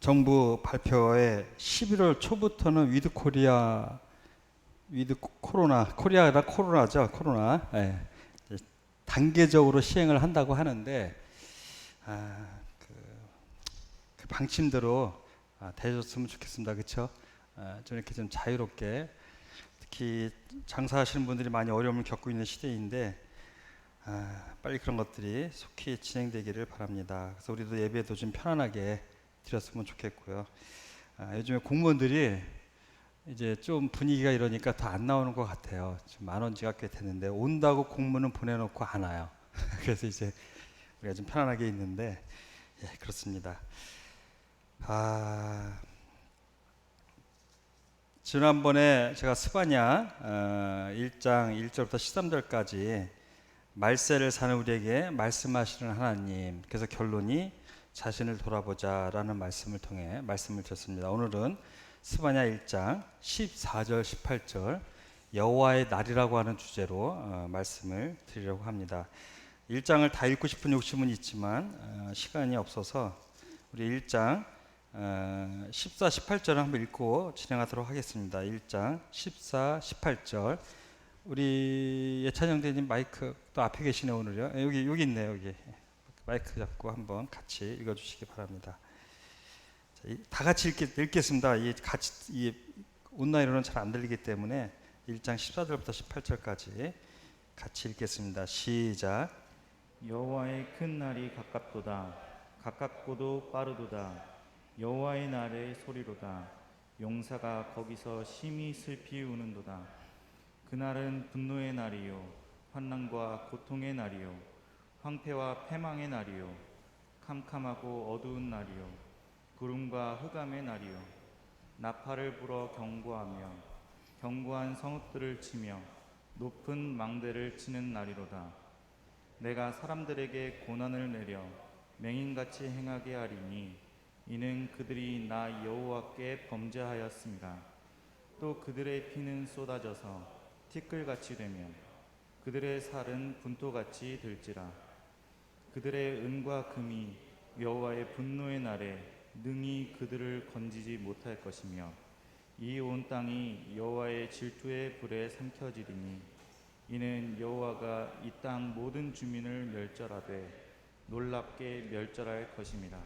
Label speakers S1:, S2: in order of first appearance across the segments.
S1: 정부 발표에 11월 초부터는 위드 코리아가 코로나죠. 코로나. 예. 단계적으로 시행을 한다고 하는데 그 방침대로 되셨으면 좋겠습니다. 그렇죠? 좀 이렇게 좀 자유롭게, 특히 장사하시는 분들이 많이 어려움을 겪고 있는 시대인데 빨리 그런 것들이 속히 진행되기를 바랍니다. 그래서 우리도 예배도 좀 편안하게 드렸으면 좋겠고요. 요즘에 공무원들이 이제 좀 분위기가 이러니까 더 안 나오는 것 같아요. 좀 만원지가 꽤 됐는데 온다고 공문은 보내놓고 안 와요. 그래서 이제 우리가 좀 편안하게 있는데, 예, 그렇습니다. 지난번에 제가 스바냐 1장 1절부터 13절까지 말세를 사는 우리에게 말씀하시는 하나님, 그래서 결론이 자신을 돌아보자라는 말씀을 통해 말씀을 드렸습니다. 오늘은 스바냐 1장 14절 18절 여호와의 날이라고 하는 주제로 말씀을 드리려고 합니다. 1장을 다 읽고 싶은 욕심은 있지만 시간이 없어서 우리 1장 14, 18절을 한번 읽고 진행하도록 하겠습니다. 1장 14, 18절. 우리 예찬영대님 마이크 또 앞에 계시네 오늘요. 여기 있네요. 여기 마이크 잡고 한번 같이 읽어주시기 바랍니다. 자, 다 같이 읽겠습니다. 이 온라인으로는 잘 안 들리기 때문에 1장 14절부터 18절까지 같이 읽겠습니다. 시작.
S2: 여호와의 큰 날이 가깝도다. 가깝고도 빠르도다. 여호와의 날의 소리로다. 용사가 거기서 심히 슬피 우는도다. 그날은 분노의 날이요 환난과 고통의 날이요 황폐와 패망의 날이요 캄캄하고 어두운 날이요 구름과 흑암의 날이요 나팔을 불어 경고하며 견고한 성읍들을 치며 높은 망대를 치는 날이로다. 내가 사람들에게 고난을 내려 맹인같이 행하게 하리니 이는 그들이 나 여호와께 범죄하였습니다. 또 그들의 피는 쏟아져서 티끌같이 되며 그들의 살은 분토같이 될지라. 그들의 은과 금이 여호와의 분노의 날에 능히 그들을 건지지 못할 것이며 이 온 땅이 여호와의 질투의 불에 삼켜지리니 이는 여호와가 이 땅 모든 주민을 멸절하되 놀랍게 멸절할 것입니다.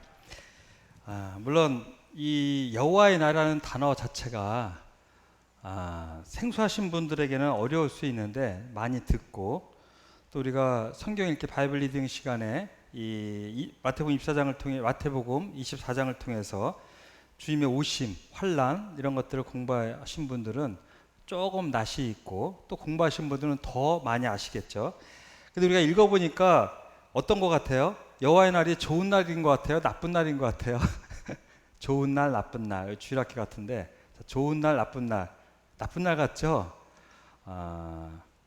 S1: 물론 이 여호와의 날이라는 단어 자체가 생소하신 분들에게는 어려울 수 있는데 많이 듣고, 또 우리가 성경 읽기 바이블 리딩 시간에 이 마태복음 24장을 통해 마태복음 24장을 통해서 주님의 오심, 환난 이런 것들을 공부하신 분들은 조금 낯이 있고, 또 공부하신 분들은 더 많이 아시겠죠. 근데 우리가 읽어보니까 어떤 것 같아요? 여호와의 날이 좋은 날인 것 같아요? 나쁜 날인 것 같아요? 좋은 날, 나쁜 날, 주일학기 같은데 좋은 날, 나쁜 날 같죠?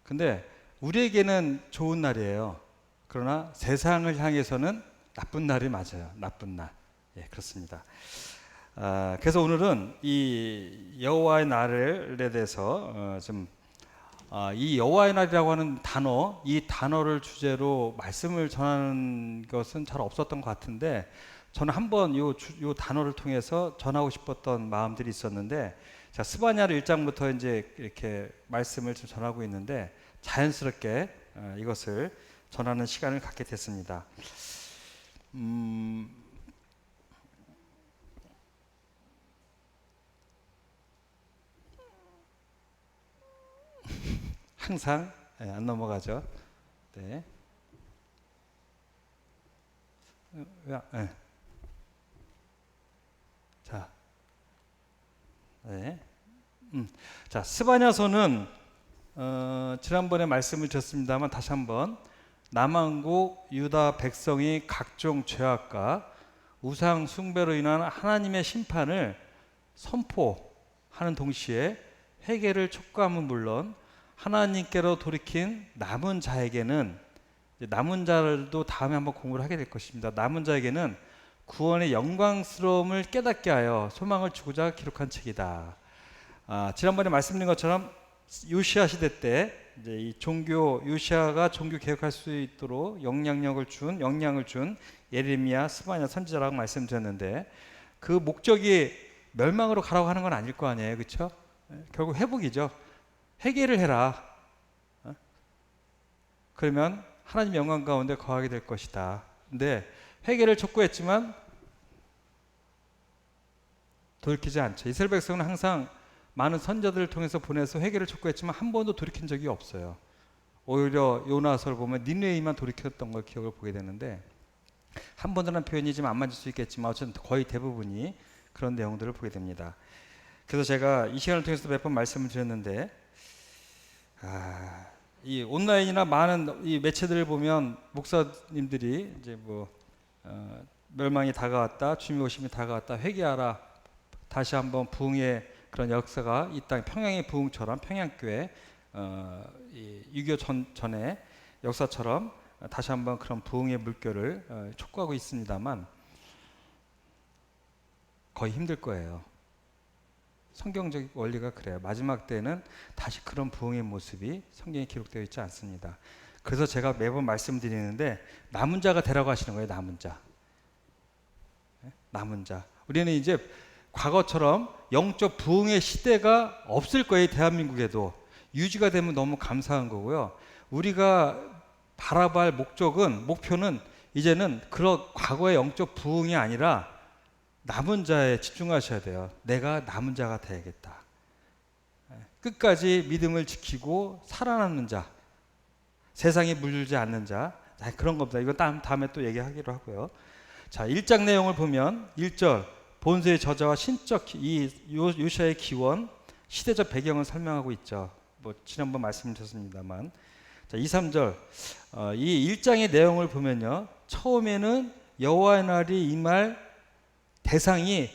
S1: 근데 우리에게는 좋은 날이에요. 그러나 세상을 향해서는 나쁜 날이 맞아요. 나쁜 날. 예, 그렇습니다. 그래서 오늘은 이 여호와의 날에 대해서 이 여호와의 날이라고 하는 단어, 이 단어를 주제로 말씀을 전하는 것은 잘 없었던 것 같은데, 저는 한번 요 단어를 통해서 전하고 싶었던 마음들이 있었는데, 자, 스바냐를 1장부터 이제 이렇게 말씀을 좀 전하고 있는데 자연스럽게 이것을 전하는 시간을 갖게 됐습니다. 항상 안 넘어가죠. 네. 네. 자, 네. 자, 스바냐서는 지난번에 말씀을 드렸습니다만 다시 한번, 남왕국 유다 백성이 각종 죄악과 우상 숭배로 인한 하나님의 심판을 선포하는 동시에 회개를 촉구함은 물론 하나님께로 돌이킨 남은 자에게는, 남은 자들도 다음에 한번 공부를 하게 될 것입니다. 남은 자에게는 구원의 영광스러움을 깨닫게 하여 소망을 주고자 기록한 책이다. 지난번에 말씀드린 것처럼 요시야 시대 때 이제 이 요시야가 종교 개혁할 수 있도록 영향을 준 예레미야, 스바냐 선지자라고 말씀드렸는데, 그 목적이 멸망으로 가라고 하는 건 아닐 거 아니에요, 그렇죠? 결국 회복이죠. 회개를 해라. 그러면 하나님 영광 가운데 거하게 될 것이다. 근데 회개를 촉구했지만 돌이키지 않죠. 이스라엘 백성은 항상 많은 선자들을 통해서 보내서 회개를 촉구했지만 한 번도 돌이킨 적이 없어요. 오히려 요나서를 보면 니느웨만 돌이켰던 걸 기억을 보게 되는데, 한 번이라는 표현이 좀 안 맞을 수 있겠지만 어쨌든 거의 대부분이 그런 내용들을 보게 됩니다. 그래서 제가 이 시간을 통해서 몇 번 말씀을 드렸는데, 이 온라인이나 많은 이 매체들을 보면 목사님들이 이제 멸망이 다가왔다, 주님의 오심이 다가왔다, 회개하라, 다시 한번 부흥의 그런 역사가 이 땅 평양의 부흥처럼 평양교회 6.25 전의 역사처럼 다시 한번 그런 부흥의 물결을 촉구하고 있습니다만 거의 힘들 거예요. 성경적 원리가 그래요. 마지막 때는 다시 그런 부흥의 모습이 성경에 기록되어 있지 않습니다. 그래서 제가 매번 말씀드리는데 남은 자가 되라고 하시는 거예요. 남은 자. 남은 자. 우리는 이제 과거처럼 영적 부흥의 시대가 없을 거예요. 대한민국에도. 유지가 되면 너무 감사한 거고요. 우리가 바라볼 목표는 이제는 그런 과거의 영적 부흥이 아니라 남은 자에 집중하셔야 돼요. 내가 남은 자가 되야겠다. 끝까지 믿음을 지키고 살아남는 자, 세상에 물들지 않는 자, 그런 겁니다. 이거 다음에 또 얘기하기로 하고요. 자, 1장 내용을 보면 1절 본서의 저자와 신적 이 요시아의 기원, 시대적 배경을 설명하고 있죠. 지난번 말씀드렸습니다만, 자, 2, 3절 이 1장의 내용을 보면요, 처음에는 여호와의 날이 임할 대상이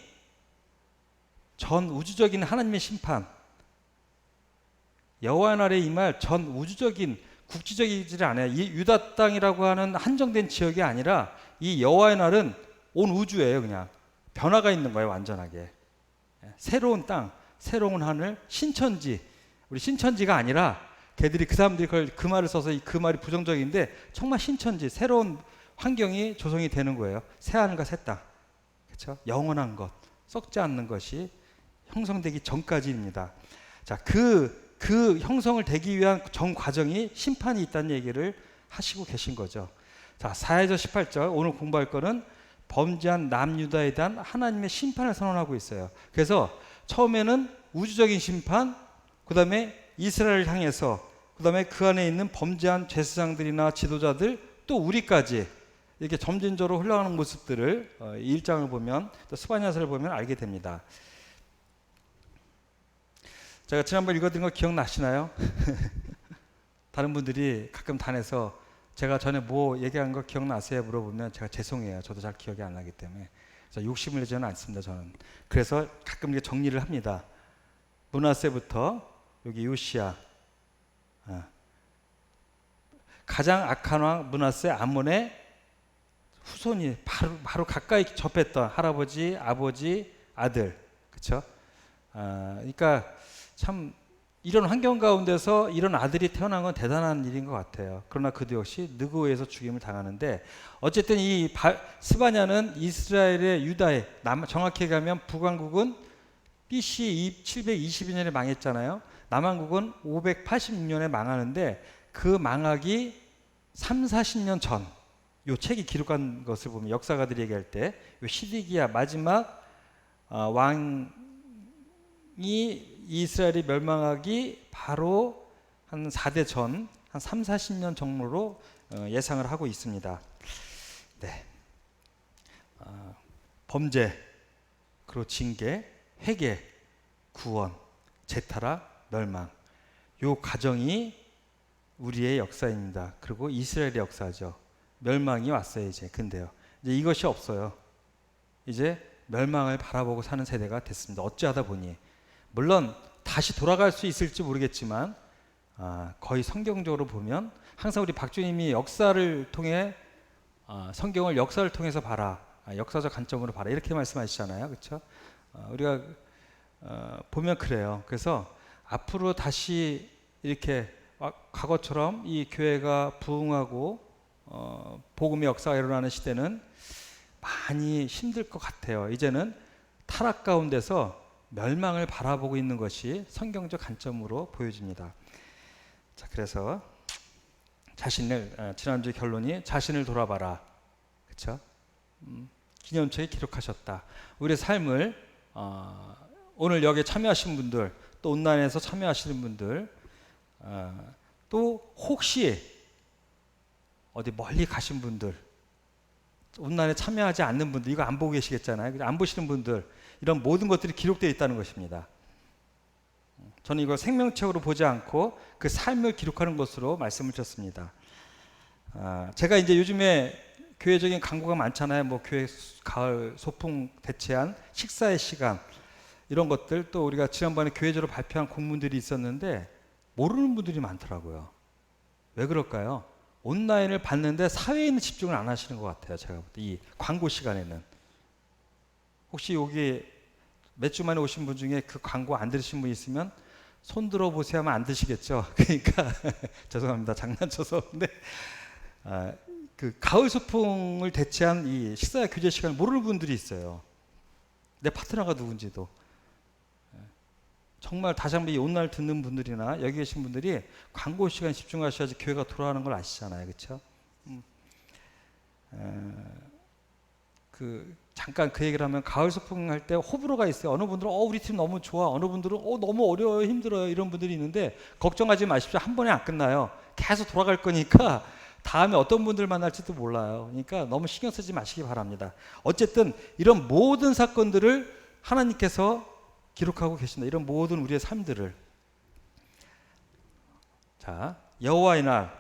S1: 전 우주적인 하나님의 심판, 여호와의 날에 임할 전 우주적인 국지적이지 않아요. 이 유다 땅이라고 하는 한정된 지역이 아니라 이 여호와의 날은 온 우주예요. 그냥 변화가 있는 거예요. 완전하게 새로운 땅, 새로운 하늘, 신천지. 우리 신천지가 아니라 걔들이 그 사람들이 그 말을 써서 그 말이 부정적인데 정말 신천지, 새로운 환경이 조성이 되는 거예요. 새 하늘과 새 땅. 그렇죠? 영원한 것, 썩지 않는 것이 형성되기 전까지입니다. 자, 그 형성을 되기 위한 전 과정이 심판이 있다는 얘기를 하시고 계신 거죠. 자, 4절 18절 오늘 공부할 거는 범죄한 남유다에 대한 하나님의 심판을 선언하고 있어요. 그래서 처음에는 우주적인 심판, 그 다음에 이스라엘을 향해서, 그 다음에 그 안에 있는 범죄한 제사장들이나 지도자들, 또 우리까지 이렇게 점진적으로 흘러가는 모습들을 이 1장을 보면, 또 스바냐서를 보면 알게 됩니다. 제가 지난번 읽어드린 거 기억나시나요? 다른 분들이 가끔 단에서 제가 전에 뭐 얘기한 거 기억나세요? 물어보면 제가 죄송해요. 저도 잘 기억이 안 나기 때문에. 욕심을 내지는 않습니다. 저는. 그래서 가끔 이렇게 정리를 합니다. 므낫세부터 여기 요시야, 가장 악한 왕 므낫세 아몬의 후손이 바로 가까이 접했던 할아버지, 아버지, 아들, 그렇죠? 그러니까 참 이런 환경 가운데서 이런 아들이 태어난 건 대단한 일인 것 같아요. 그러나 그도 역시 느고에서 죽임을 당하는데, 어쨌든 이 스바냐는 이스라엘의 유다의 정확히 가면 북왕국은 BC 722년에 망했잖아요. 남왕국은 586년에 망하는데 그 망하기 3-40년 전, 요 책이 기록한 것을 보면 역사가들이 얘기할 때 요 시디기야 마지막 왕이 이스라엘이 멸망하기 바로 한 4대 전, 한 3-40년 정도로 예상을 하고 있습니다. 네. 범죄, 그리고 징계, 회개, 구원, 재탈락, 멸망. 요 과정이 우리의 역사입니다. 그리고 이스라엘의 역사죠. 멸망이 왔어요, 이제. 근데요, 이제 이것이 없어요. 이제 멸망을 바라보고 사는 세대가 됐습니다. 어찌하다 보니. 물론 다시 돌아갈 수 있을지 모르겠지만 거의 성경적으로 보면 항상 우리 박주님이 역사를 통해 성경을 역사를 통해서 봐라, 역사적 관점으로 봐라, 이렇게 말씀하시잖아요. 그렇죠? 우리가 보면 그래요. 그래서 앞으로 다시 이렇게 과거처럼 이 교회가 부흥하고 복음의 역사가 일어나는 시대는 많이 힘들 것 같아요. 이제는 타락 가운데서 멸망을 바라보고 있는 것이 성경적 관점으로 보여집니다. 자, 그래서 지난주 결론이 자신을 돌아봐라. 그렇죠? 기념초에 기록하셨다. 우리의 삶을 오늘 여기에 참여하신 분들, 또 온라인에서 참여하시는 분들, 또 혹시 어디 멀리 가신 분들, 온라인에 참여하지 않는 분들, 이거 안 보고 계시겠잖아요. 안 보시는 분들, 이런 모든 것들이 기록되어 있다는 것입니다. 저는 이걸 생명책으로 보지 않고 그 삶을 기록하는 것으로 말씀을 드렸습니다. 제가 이제 요즘에 교회적인 광고가 많잖아요. 뭐 교회 가을 소풍 대체한 식사의 시간, 이런 것들, 또 우리가 지난번에 교회적으로 발표한 공문들이 있었는데 모르는 분들이 많더라고요. 왜 그럴까요? 온라인을 봤는데 사회에 있는 집중을 안 하시는 것 같아요. 제가 볼 때 이 광고 시간에는. 혹시 여기 몇 주 만에 오신 분 중에 그 광고 안 들으신 분 있으면 손 들어보세요 하면 안 드시겠죠. 그러니까 죄송합니다. 장난쳐서. 근데 그 가을 소풍을 대체한 이 식사 교제 시간을 모르는 분들이 있어요. 내 파트너가 누군지도. 정말 다시 한번 이 온라인 듣는 분들이나 여기 계신 분들이 광고 시간에 집중하셔야지 교회가 돌아가는 걸 아시잖아요. 그렇죠? 잠깐 그 얘기를 하면 가을 소풍 할 때 호불호가 있어요. 어느 분들은 우리 팀 너무 좋아. 어느 분들은 너무 어려워요. 힘들어요. 이런 분들이 있는데 걱정하지 마십시오. 한 번에 안 끝나요. 계속 돌아갈 거니까 다음에 어떤 분들 만날지도 몰라요. 그러니까 너무 신경 쓰지 마시기 바랍니다. 어쨌든 이런 모든 사건들을 하나님께서 기록하고 계신다. 이런 모든 우리의 삶들을. 자, 여호와의 날,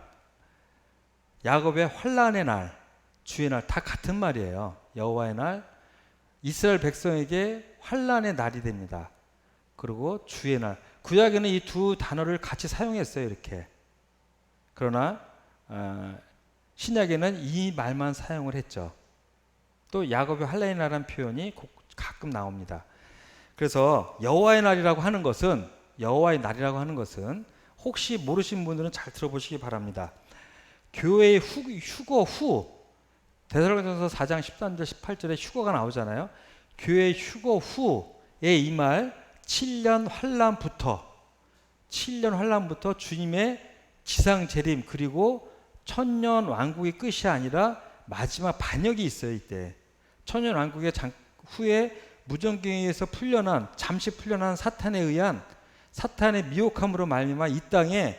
S1: 야곱의 환난의 날, 주의 날 다 같은 말이에요. 여호와의 날, 이스라엘 백성에게 환난의 날이 됩니다. 그리고 주의 날. 구약에는 이 두 단어를 같이 사용했어요. 이렇게. 그러나 신약에는 이 말만 사용을 했죠. 또 야곱의 환난의 날이라는 표현이 가끔 나옵니다. 그래서 여호와의 날이라고 하는 것은 혹시 모르신 분들은 잘 들어보시기 바랍니다. 교회의 휴거 후 데살로니가서 4장 13절 18절에 휴거가 나오잖아요. 교회 휴거 후에 이 말 7년 환란부터 주님의 지상 재림 그리고 천년 왕국의 끝이 아니라 마지막 반역이 있어요. 이때 천년 왕국의 후에 무정경에 의해서 잠시 풀려난 사탄에 의한 사탄의 미혹함으로 말미암아 이 땅에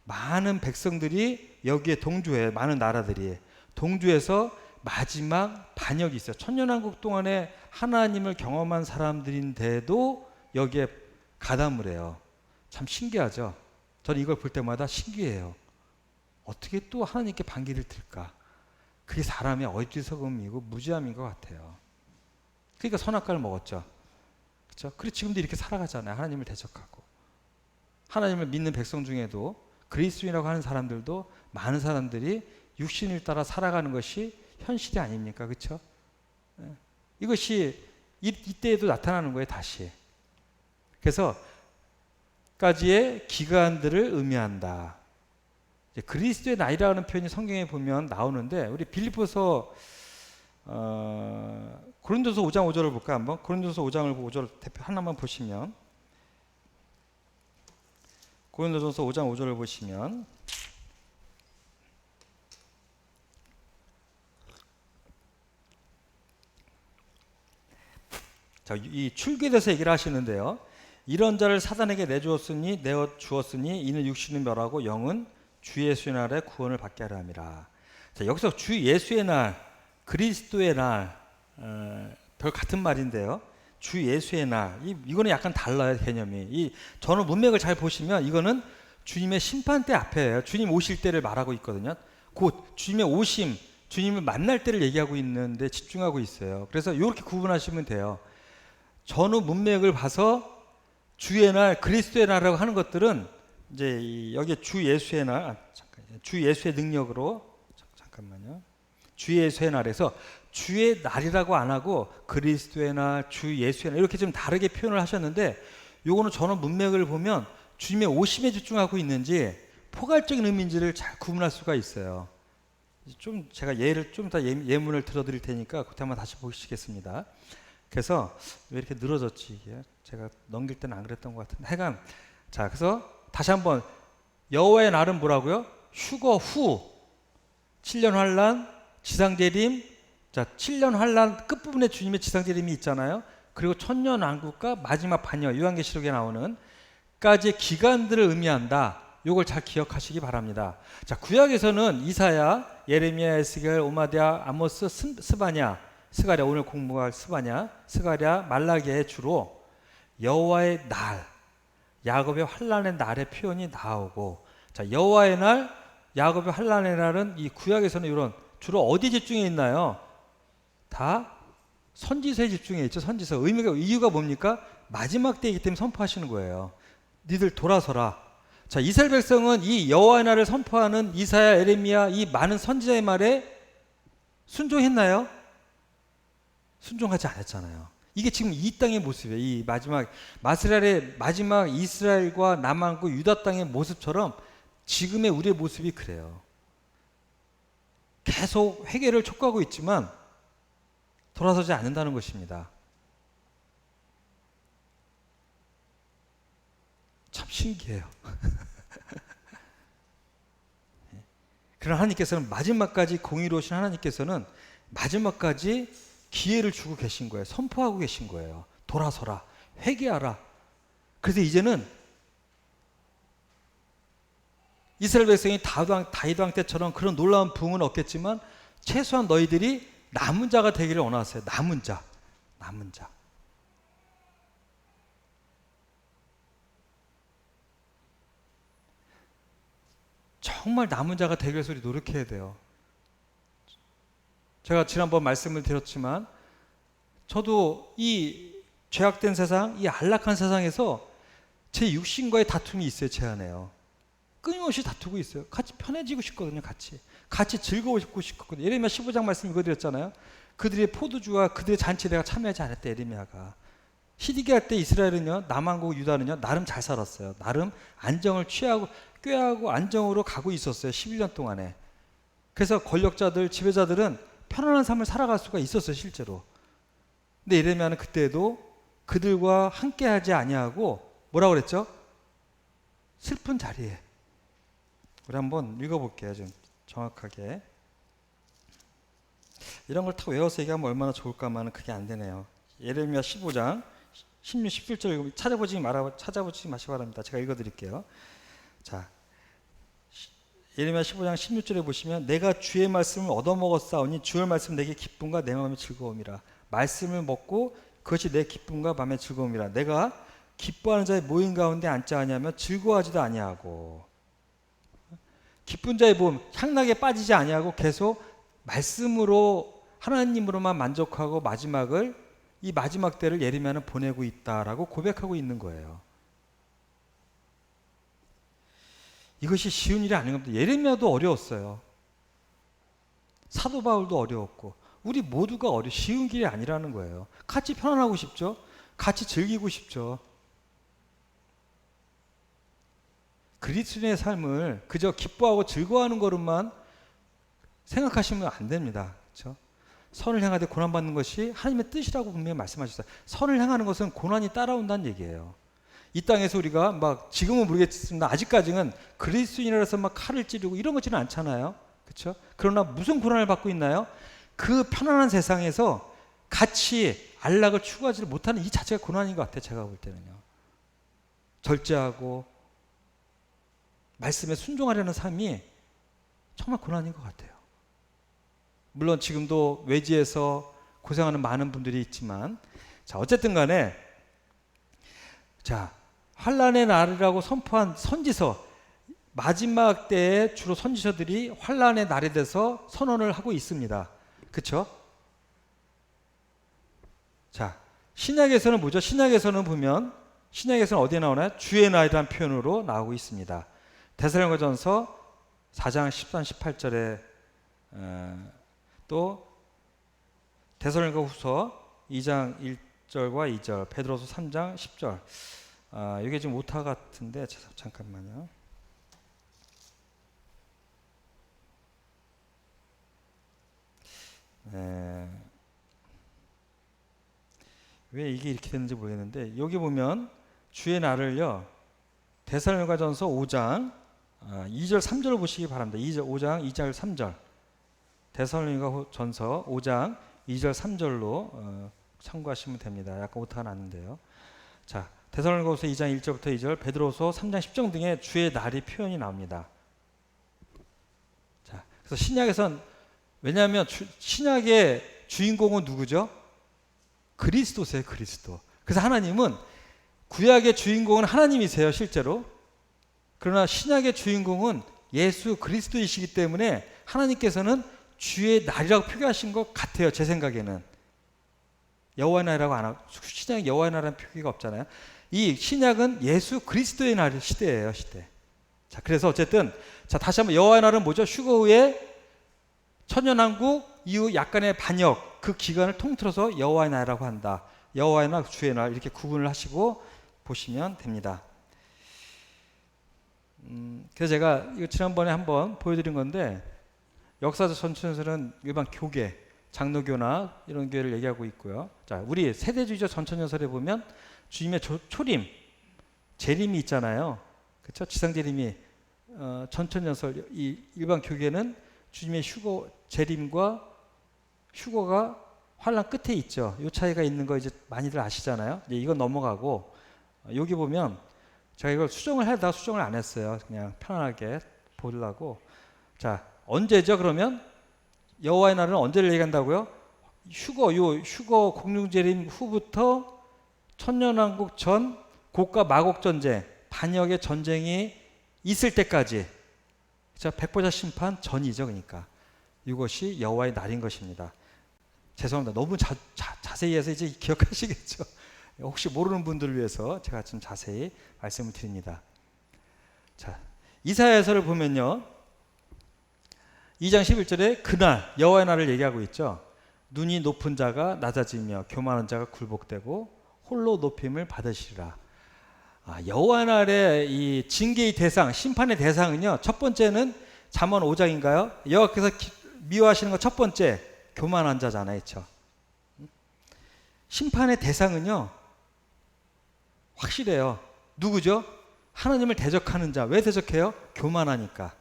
S1: 많은 백성들이 여기에 동조해요. 많은 나라들이 동조해서 마지막 반역이 있어요. 천년왕국 동안에 하나님을 경험한 사람들인데도 여기에 가담을 해요. 참 신기하죠. 저는 이걸 볼 때마다 신기해요. 어떻게 또 하나님께 반기를 들까? 그게 사람의 어리석음이고 무지함인 것 같아요. 그러니까 선악과를 먹었죠. 그렇죠? 그리고 지금도 이렇게 살아가잖아요. 하나님을 대적하고. 하나님을 믿는 백성 중에도 그리스도인이라고 하는 사람들도 많은 사람들이 육신을 따라 살아가는 것이 현실이 아닙니까? 그렇죠? 이것이 이때에도 나타나는 거예요. 다시. 그래서 까지의 기간들을 의미한다. 그리스도의 나이라는 표현이 성경에 보면 나오는데 우리 빌립보서 고린도서 5장 5절을 볼까 한번? 고린도서 5장을 5절 대표 하나만 보시면 고린도서 5장 5절을 보시면 자, 이 출교에 대해서 얘기를 하시는데요. 이런 자를 사단에게 내어 주었으니 이는 육신은 멸하고 영은 주 예수의 날에 구원을 받게 하려 함이라. 자, 여기서 주 예수의 날, 그리스도의 날, 별 같은 말인데요. 주 예수의 날, 이거는 약간 달라요 개념이. 이 전후 문맥을 잘 보시면 이거는 주님의 심판대 앞에요. 주님 오실 때를 말하고 있거든요. 곧 주님의 오심, 주님을 만날 때를 얘기하고 있는데 집중하고 있어요. 그래서 이렇게 구분하시면 돼요. 전후 문맥을 봐서 주의 날, 그리스도의 날이라고 하는 것들은 이제 여기에 주 예수의 날, 주 예수의 능력으로 잠깐만요. 주 예수의 날에서 주의 날이라고 안 하고 그리스도의 날, 주 예수의 날 이렇게 좀 다르게 표현을 하셨는데 요거는 전후 문맥을 보면 주님의 오심에 집중하고 있는지 포괄적인 의미인지를 잘 구분할 수가 있어요. 좀 제가 예를 좀 더 예문을 들어드릴 테니까 그때 한번 다시 보시겠습니다. 그래서 왜 이렇게 늘어졌지 이게? 제가 넘길 때는 안 그랬던 것 같은데 하여간 자 그래서 다시 한번 여호와의 날은 뭐라고요? 휴거 후 7년 환란 지상재림 자 7년 환란 끝부분에 주님의 지상재림이 있잖아요. 그리고 천년 왕국과 마지막 반열 요한계시록에 나오는 까지의 기간들을 의미한다. 요걸 잘 기억하시기 바랍니다. 자 구약에서는 이사야, 예레미야, 에스겔, 오마디아, 아모스, 스바냐, 스가랴 오늘 공부할 스바냐, 스가랴, 말라기에 주로 여호와의 날, 야곱의 환란의 날의 표현이 나오고 자 여호와의 날, 야곱의 환란의 날은 이 구약에서는 이런 주로 어디 집중해 있나요? 다 선지서에 집중해 있죠. 선지서 이유가 뭡니까? 마지막 때이기 때문에 선포하시는 거예요. 니들 돌아서라. 자 이스라엘 백성은 이 여호와의 날을 선포하는 이사야, 에레미야 이 많은 선지자의 말에 순종했나요? 순종하지 않았잖아요. 이게 지금 이 땅의 모습이에요. 이 마지막 마스랄의 마지막 이스라엘과 남한국 유다 땅의 모습처럼 지금의 우리의 모습이 그래요. 계속 회개를 촉구하고 있지만 돌아서지 않는다는 것입니다. 참 신기해요. 그러나 하나님께서는 마지막까지 공의로우신 하나님께서는 마지막까지 기회를 주고 계신 거예요. 선포하고 계신 거예요. 돌아서라. 회개하라. 그래서 이제는 이스라엘 백성이 다윗 왕 때처럼 그런 놀라운 부흥은 없겠지만 최소한 너희들이 남은 자가 되기를 원하세요. 남은 자. 남은 자. 정말 남은 자가 되기 위해서 우리 노력해야 돼요. 제가 지난번 말씀을 드렸지만 저도 이 죄악된 세상, 이 안락한 세상에서 제 육신과의 다툼이 있어요. 제 안에요. 끊임없이 다투고 있어요. 같이 편해지고 싶거든요. 같이 즐거워지고 싶거든요. 예레미야 15장 말씀 읽어드렸잖아요. 그들의 포도주와 그들의 잔치에 내가 참여하지 않았대. 예레미야가. 시디기할 때 이스라엘은요. 남한국 유다는요. 나름 잘 살았어요. 나름 안정을 취하고 꾀하고 안정으로 가고 있었어요. 11년 동안에. 그래서 권력자들, 지배자들은 편안한 삶을 살아갈 수가 있었어요. 실제로. 근데 예레미야는 그때도 그들과 함께하지 아니하고 뭐라고 그랬죠? 슬픈 자리에. 우리 한번 읽어볼게요. 좀 정확하게. 이런 걸 다 외워서 얘기하면 얼마나 좋을까만은 그게 안 되네요. 예레미야 15장 16, 17절 찾아보지 마시기 바랍니다. 제가 읽어드릴게요. 자, 예레미야 15장 16절에 보시면 내가 주의 말씀을 얻어먹었사오니 주의 말씀 내게 기쁨과 내 마음의 즐거움이라. 말씀을 먹고 그것이 내 기쁨과 마음의 즐거움이라. 내가 기뻐하는 자의 모임 가운데 앉지 아니하며 즐거워하지도 아니하고 기쁜 자의 모임 향락에 빠지지 아니하고 계속 말씀으로 하나님으로만 만족하고 이 마지막 때를 예레미야는 보내고 있다라고 고백하고 있는 거예요. 이것이 쉬운 일이 아닌 겁니다. 예레미야도 어려웠어요. 사도 바울도 어려웠고 우리 모두가 쉬운 길이 아니라는 거예요. 같이 편안하고 싶죠? 같이 즐기고 싶죠? 그리스도인의 삶을 그저 기뻐하고 즐거워하는 것만 생각하시면 안 됩니다. 그렇죠? 선을 행하되 고난받는 것이 하나님의 뜻이라고 분명히 말씀하셨어요. 선을 행하는 것은 고난이 따라온다는 얘기예요. 이 땅에서 우리가 막 지금은 모르겠습니다. 아직까지는 그리스도인이라서 막 칼을 찌르고 이런 것지는 않잖아요. 그렇죠? 그러나 무슨 고난을 받고 있나요? 그 편안한 세상에서 같이 안락을 추구하지 못하는 이 자체가 고난인 것 같아요. 제가 볼 때는요. 절제하고 말씀에 순종하려는 삶이 정말 고난인 것 같아요. 물론 지금도 외지에서 고생하는 많은 분들이 있지만 자 어쨌든 간에 자 환란의 날이라고 선포한 선지서 마지막 때에 주로 선지서들이 환란의 날에 대해서 선언을 하고 있습니다. 그렇죠? 자 신약에서는 뭐죠? 신약에서는 보면 신약에서는 어디에 나오나요? 주의 날이라는 표현으로 나오고 있습니다. 데살로니가전서 4장 13, 18절에 또 데살로니가후서 2장 1절과 2절, 베드로서 3장 10절. 이게 지금 오타 같은데 잠깐만요. 왜 이게 이렇게 됐는지 모르겠는데 여기 보면 주의 날을요. 데살로니가전서 5장 2절 3절을 보시기 바랍니다. 5장 2절 3절. 데살로니가전서 5장 2절 3절로 참고하시면 됩니다. 약간 오타가 났는데요. 자, 데살로니가후서 2장 1절부터 2절, 베드로서 3장 10절 등의 주의 날이 표현이 나옵니다. 자, 그래서 신약에선 왜냐하면 신약의 주인공은 누구죠? 그리스도세요, 그리스도. 그래서 하나님은 구약의 주인공은 하나님이세요, 실제로. 그러나 신약의 주인공은 예수 그리스도이시기 때문에 하나님께서는 주의 날이라고 표기하신 것 같아요, 제 생각에는. 여호와의 날이라고 안 하고, 신약에 여호와의 날이라는 표기가 없잖아요. 이 신약은 예수 그리스도의 날 시대예요, 시대. 자, 그래서 어쨌든 자, 다시 한번 여호와의 날은 뭐죠? 휴거 후에 천년왕국 이후 약간의 반역, 그 기간을 통틀어서 여호와의 날이라고 한다. 여호와의 날, 주의 날 이렇게 구분을 하시고 보시면 됩니다. 그래서 제가 이거 지난번에 한번 보여드린 건데 역사적 전천연설은 일반 교계, 장로교나 이런 교회를 얘기하고 있고요. 자, 우리 세대주의적 전천연설에 보면 주님의 초림, 재림이 있잖아요. 그렇죠? 지상재림이 전천연설, 이 일반 교계는 주님의 휴거, 재림과 휴거가 환란 끝에 있죠. 이 차이가 있는 거 이제 많이들 아시잖아요. 이제 이건 넘어가고 여기 보면 제가 이걸 수정을 하다가 수정을 안 했어요. 그냥 편안하게 보려고. 자, 언제죠? 그러면 여호와의 날은 언제를 얘기한다고요? 휴거 공중재림 후부터 천년왕국 전 고가 마곡 전쟁, 반역의 전쟁이 있을 때까지, 자, 백보자 심판 전이죠. 그러니까 이것이 여호와의 날인 것입니다. 죄송합니다. 너무 자세히 해서 이제 기억하시겠죠. 혹시 모르는 분들을 위해서 제가 좀 자세히 말씀을 드립니다. 자, 이사야서를 보면요. 2장 11절에 그날 여호와의 날을 얘기하고 있죠. 눈이 높은 자가 낮아지며 교만한 자가 굴복되고 홀로 높임을 받으시리라. 여호와 날의 이 징계의 대상, 심판의 대상은요. 첫 번째는 잠언 5장인가요? 여호와께서 미워하시는 것 첫 번째 교만한 자잖아요. 그렇죠? 심판의 대상은요. 확실해요. 누구죠? 하나님을 대적하는 자. 왜 대적해요? 교만하니까.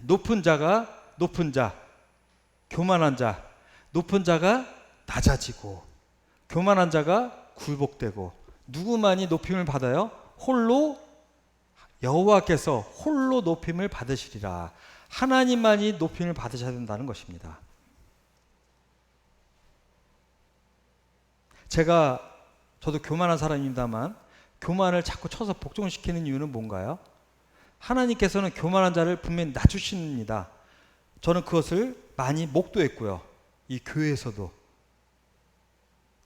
S1: 높은 자가 높은 자, 교만한 자, 높은 자가 낮아지고 교만한 자가 굴복되고 누구만이 높임을 받아요? 홀로 여호와께서 홀로 높임을 받으시리라. 하나님만이 높임을 받으셔야 된다는 것입니다. 저도 교만한 사람입니다만 교만을 자꾸 쳐서 복종시키는 이유는 뭔가요? 하나님께서는 교만한 자를 분명히 낮추십니다. 저는 그것을 많이 목도했고요. 이 교회에서도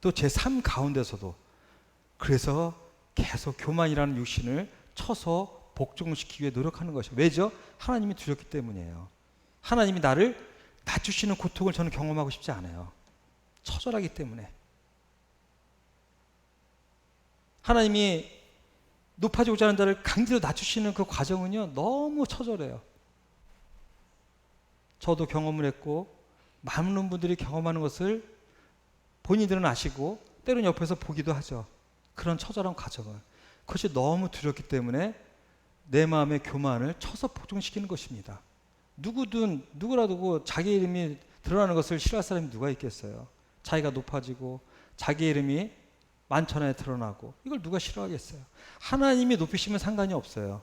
S1: 또 제 삶 가운데서도. 그래서 계속 교만이라는 육신을 쳐서 복종시키기 위해 노력하는 것이죠. 왜죠? 하나님이 두렵기 때문이에요. 하나님이 나를 낮추시는 고통을 저는 경험하고 싶지 않아요. 처절하기 때문에. 하나님이 높아지고자 하는 자를 강제로 낮추시는 그 과정은요, 너무 처절해요. 저도 경험을 했고 많은 분들이 경험하는 것을 본인들은 아시고 때로는 옆에서 보기도 하죠. 그런 처절한 과정을. 그것이 너무 두렵기 때문에 내 마음의 교만을 쳐서 복종시키는 것입니다. 누구라도 자기 이름이 드러나는 것을 싫어할 사람이 누가 있겠어요. 자기가 높아지고 자기 이름이 만천하에 드러나고 이걸 누가 싫어하겠어요. 하나님이 높이시면 상관이 없어요.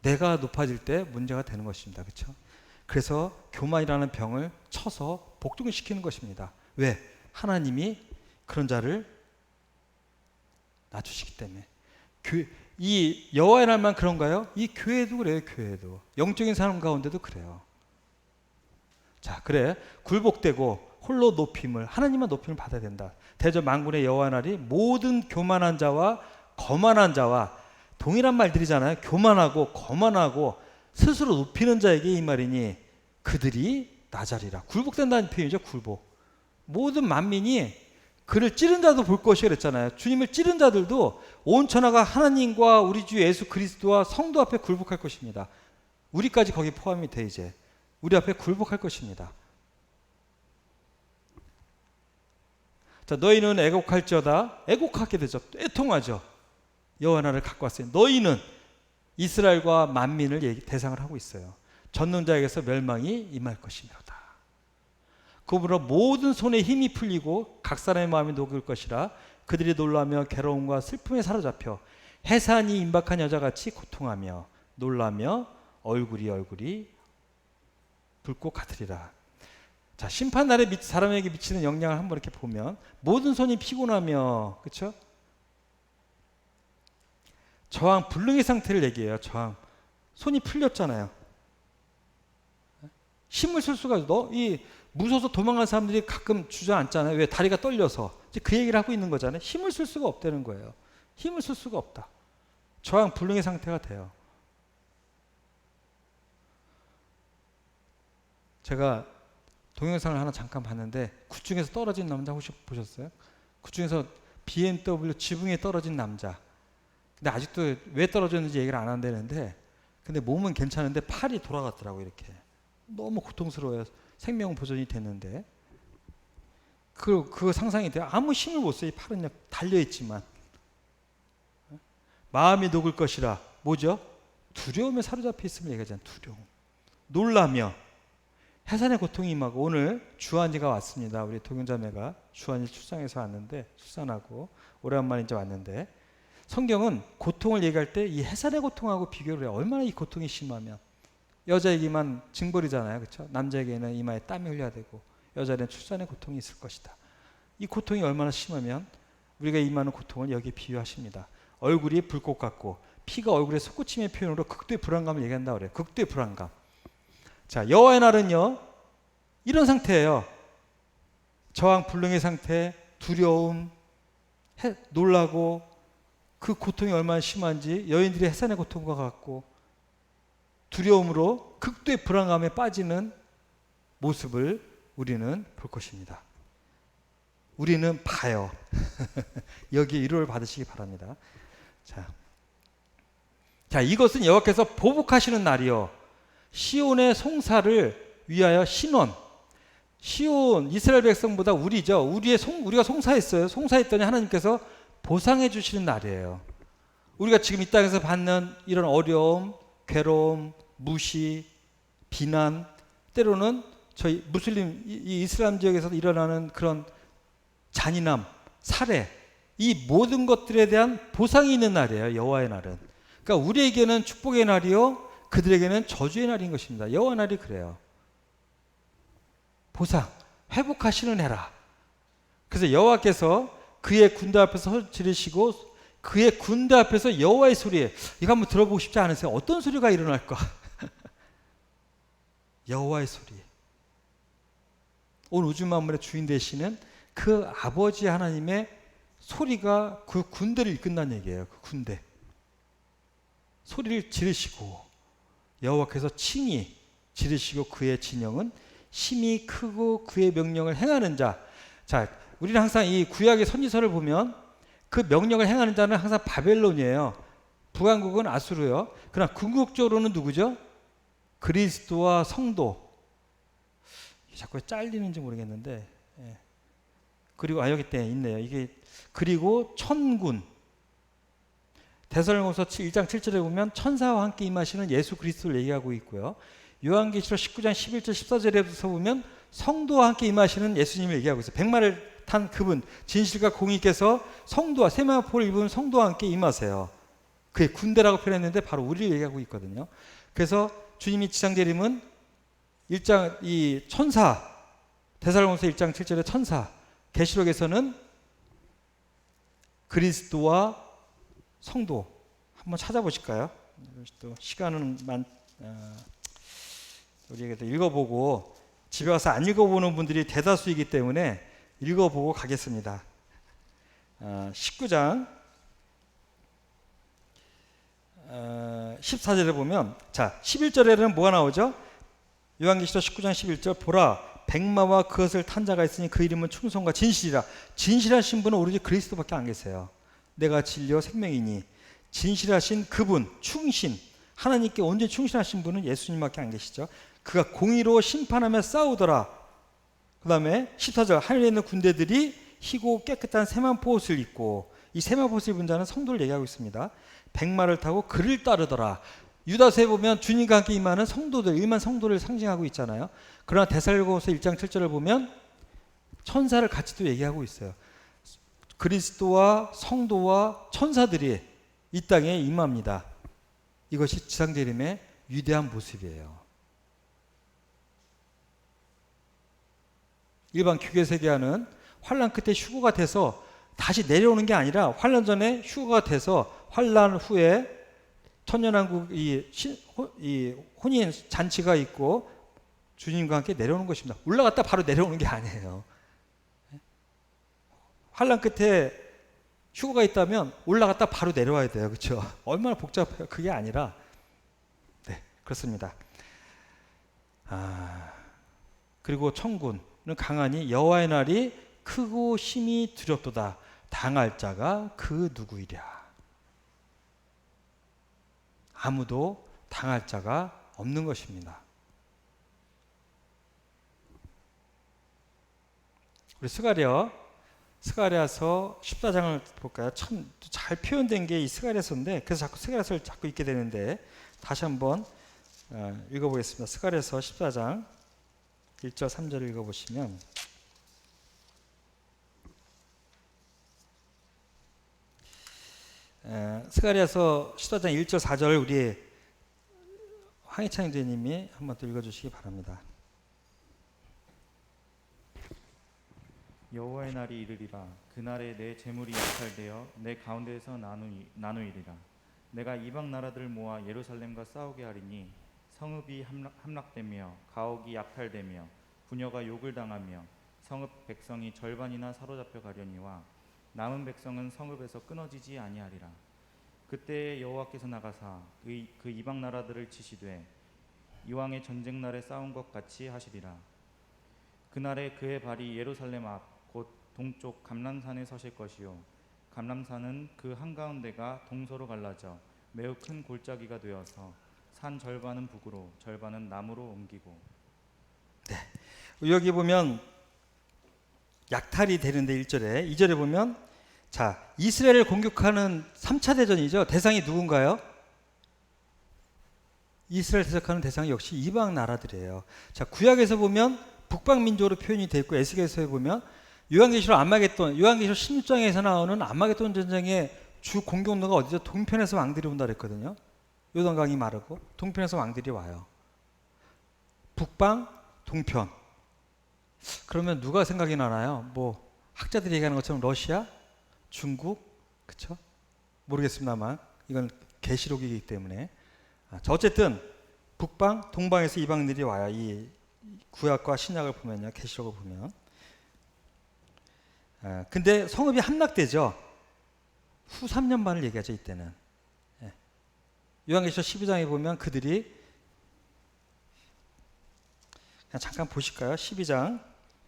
S1: 내가 높아질 때 문제가 되는 것입니다. 그렇죠? 그래서 교만이라는 병을 쳐서 복종시키는 것입니다. 왜? 하나님이 그런 자를 낮추시기 때문에. 이 여호와의 날만 그런가요? 이 교회도 그래요. 교회도. 영적인 사람 가운데도 그래요. 자, 그래. 굴복되고 홀로 높임을, 하나님만 높임을 받아야 된다. 대저 만군의 여호와의 날이 모든 교만한 자와 거만한 자와 동일한 말들이잖아요. 교만하고 거만하고 스스로 높이는 자에게 이 말이니 그들이 나자리라. 굴복된다는 표현이죠. 굴복. 모든 만민이 그를 찌른 자도 볼 것이 그랬잖아요. 주님을 찌른 자들도 온 천하가 하나님과 우리 주 예수 그리스도와 성도 앞에 굴복할 것입니다. 우리까지 거기 포함이 돼. 이제 우리 앞에 굴복할 것입니다. 자, 너희는 애곡할지어다. 애곡하게 되죠. 애통하죠. 여호와 나를 갖고 왔어요. 너희는 이스라엘과 만민을 대상을 하고 있어요. 젖는 자에게서 멸망이 임할 것이며다. 그러므로 모든 손에 힘이 풀리고 각 사람의 마음이 녹을 것이라. 그들이 놀라며 괴로움과 슬픔에 사로잡혀 해산이 임박한 여자같이 고통하며 놀라며 얼굴이 붉고 같으리라. 자, 심판날에 사람에게 미치는 영향을 한번 이렇게 보면 모든 손이 피곤하며, 그렇죠? 저항 불능의 상태를 얘기해요. 저항. 손이 풀렸잖아요. 힘을 쓸 수가 없어. 무서워서 도망간 사람들이 가끔 주저앉잖아요. 왜? 다리가 떨려서. 이제 그 얘기를 하고 있는 거잖아요. 힘을 쓸 수가 없다는 거예요. 힘을 쓸 수가 없다. 저항 불능의 상태가 돼요. 제가 동영상을 하나 잠깐 봤는데 굿중에서 떨어진 남자 혹시 보셨어요? 굿중에서 BMW 지붕에 떨어진 남자. 근데 아직도 왜 떨어졌는지 얘기를 안 한다는데, 근데 몸은 괜찮은데 팔이 돌아갔더라고요. 이렇게 너무 고통스러워요. 생명은 보존이 됐는데 그 상상이 돼요. 아무 힘을 못 써요. 이 팔은 그냥 달려있지만. 마음이 녹을 것이라. 뭐죠? 두려움에 사로잡혀 있음을 얘기하잖아요. 두려움. 놀라며 해산의 고통이 임하고. 오늘 주한이가 왔습니다. 우리 동영자매가 주한이 출산해서 왔는데, 출산하고 오랜만에 이제 왔는데, 성경은 고통을 얘기할 때 이 해산의 고통하고 비교를 해요. 얼마나 이 고통이 심하면. 여자에게만 징벌이잖아요. 그렇죠? 남자에게는 이마에 땀이 흘려야 되고 여자에게는 출산의 고통이 있을 것이다. 이 고통이 얼마나 심하면 우리가 임하는 고통을 여기에 비유하십니다. 얼굴이 불꽃 같고 피가 얼굴에 솟구침의 표현으로 극도의 불안감을 얘기한다고 그래요. 극도의 불안감. 자, 여호와의 날은요 이런 상태예요. 저항 불능의 상태, 두려움, 놀라고, 그 고통이 얼마나 심한지 여인들이 해산의 고통과 같고 두려움으로 극도의 불안감에 빠지는 모습을 우리는 볼 것입니다. 우리는 봐요. 여기에 위로를 받으시기 바랍니다. 자, 이것은 여호와께서 보복하시는 날이요 시온의 송사를 위하여 신원. 시온 이스라엘 백성보다 우리죠. 우리가 송사했어요. 송사했더니 하나님께서 보상해 주시는 날이에요. 우리가 지금 이 땅에서 받는 이런 어려움, 괴로움, 무시, 비난, 때로는 저희 무슬림 이 이슬람 지역에서 일어나는 그런 잔인함, 살해, 이 모든 것들에 대한 보상이 있는 날이에요. 여호와의 날은. 그러니까 우리에게는 축복의 날이요 그들에게는 저주의 날인 것입니다. 여호와 날이 그래요. 보상, 회복하시는 해라. 그래서 여호와께서 그의 군대 앞에서 지르시고 그의 군대 앞에서 여호와의 소리, 이거 한번 들어보고 싶지 않으세요? 어떤 소리가 일어날까? 여호와의 소리. 온 우주 만물의 주인 되시는 그 아버지 하나님의 소리가 그 군대를 이끈다는 얘기예요. 그 군대. 소리를 지르시고 여호와께서 친히 지르시고 그의 진영은 힘이 크고 그의 명령을 행하는 자. 자, 우리는 항상 이 구약의 선지서를 보면 그 명령을 행하는 자는 항상 바벨론이에요. 북왕국은 아수르요. 그러나 궁극적으로는 누구죠? 그리스도와 성도. 자꾸 잘리는지 모르겠는데. 예. 그리고 여기 때 있네요. 이게 그리고 천군. 데살로니가서 1장 7절에 보면 천사와 함께 임하시는 예수 그리스도를 얘기하고 있고요. 요한계시록 19장 11절 14절에서 보면 성도와 함께 임하시는 예수님을 얘기하고 있어요. 백마를 탄 그분, 진실과 공의께서 성도와 세마포를 입은 성도와 함께 임하세요. 그의 군대라고 표현했는데 바로 우리를 얘기하고 있거든요. 그래서 주님이 지상재림은 1장 이 천사, 데살로니가서 1장 7절의 천사, 계시록에서는 그리스도와 성도. 한번 찾아보실까요? 또 시간은 우리에게 읽어보고, 집에 와서 안 읽어보는 분들이 대다수이기 때문에 읽어보고 가겠습니다. 19장 14절에 보면, 자 11절에는 뭐가 나오죠? 요한계시록 19장 11절, 보라 백마와 그것을 탄 자가 있으니 그 이름은 충성과 진실이라. 진실하신 분은 오로지 그리스도밖에 안 계세요. 내가 진리와 생명이니. 진실하신 그분, 충신, 하나님께 온전히 충실하신 분은 예수님밖에 안 계시죠. 그가 공의로 심판하며 싸우더라. 그 다음에 14절, 하늘에 있는 군대들이 희고 깨끗한 세마포 옷을 입고, 이 세마포 옷을 입은 자는 성도를 얘기하고 있습니다. 백마를 타고 그를 따르더라. 유다서에 보면 주님과 함께 임하는 성도들, 일만 성도를 상징하고 있잖아요. 그러나 데살로니가서 1장 7절을 보면 천사를 같이 또 얘기하고 있어요. 그리스도와 성도와 천사들이 이 땅에 임합니다. 이것이 지상재림의 위대한 모습이에요. 일반 교계 세계화는 환란 끝에 휴거가 돼서 다시 내려오는 게 아니라 환란 전에 휴거가 돼서 환란 후에 천년왕국 이 혼인 잔치가 있고 주님과 함께 내려오는 것입니다. 올라갔다 바로 내려오는 게 아니에요. 환란 끝에 휴거가 있다면 올라갔다 바로 내려와야 돼요. 그렇죠? 얼마나 복잡해요. 그게 아니라 네, 그렇습니다. 그리고 천군은 강하니 여호와의 날이 크고 심히 두렵도다. 당할 자가 그 누구이랴. 아무도 당할 자가 없는 것입니다. 우리 스가랴서 14장을 볼까요? 참 잘 표현된 게 이 스가랴서인데, 그래서 자꾸 스가랴서를 자꾸 읽게 되는데, 다시 한번 읽어보겠습니다. 스가랴서 14장 1절 3절을 읽어보시면, 스가랴서 14장 1절 4절 우리 황희창 형제님이 한번 또 읽어주시기 바랍니다.
S2: 여호와의 날이 이르리라. 그날에 내 재물이 약탈되어 내 가운데에서 나누이리라. 내가 이방 나라들을 모아 예루살렘과 싸우게 하리니 성읍이 함락되며 가옥이 약탈되며 부녀가 욕을 당하며 성읍 백성이 절반이나 사로잡혀 가려니와 남은 백성은 성읍에서 끊어지지 아니하리라. 그때 여호와께서 나가사 그 이방 나라들을 치시되 이왕의 전쟁 날에 싸운 것 같이 하시리라. 그날에 그의 발이 예루살렘 앞 곧 동쪽 감람산에 서실 것이요 감람산은 그 한가운데가 동서로 갈라져 매우 큰 골짜기가 되어서 산 절반은 북으로 절반은 남으로 옮기고.
S1: 여기 보면 약탈이 되는데 1절에 2절에 보면 자 이스라엘을 공격하는 3차 대전이죠. 대상이 누군가요? 이스라엘 대적하는 대상이 역시 이방 나라들이에요. 자 구약에서 보면 북방 민족으로 표현이 되어 있고 에스겔서에 보면 요한계시록 16장에서 나오는 아마겟돈 전쟁의 주 공격로가 어디죠? 동편에서 왕들이 온다 그랬거든요. 요단강이 마르고 동편에서 왕들이 와요. 북방, 동편. 그러면 누가 생각이 나나요? 뭐 학자들이 얘기하는 것처럼 러시아, 중국, 그렇죠? 모르겠습니다만 이건 계시록이기 때문에. 자 어쨌든 북방, 동방에서 이방들이 와요. 이 구약과 신약을 보면요, 계시록을 보면. 근데 성읍이 함락되죠. 후 3년 반을 얘기하죠 이때는. 요한계시록 12장에 보면 그들이 그냥 잠깐 보실까요? 12장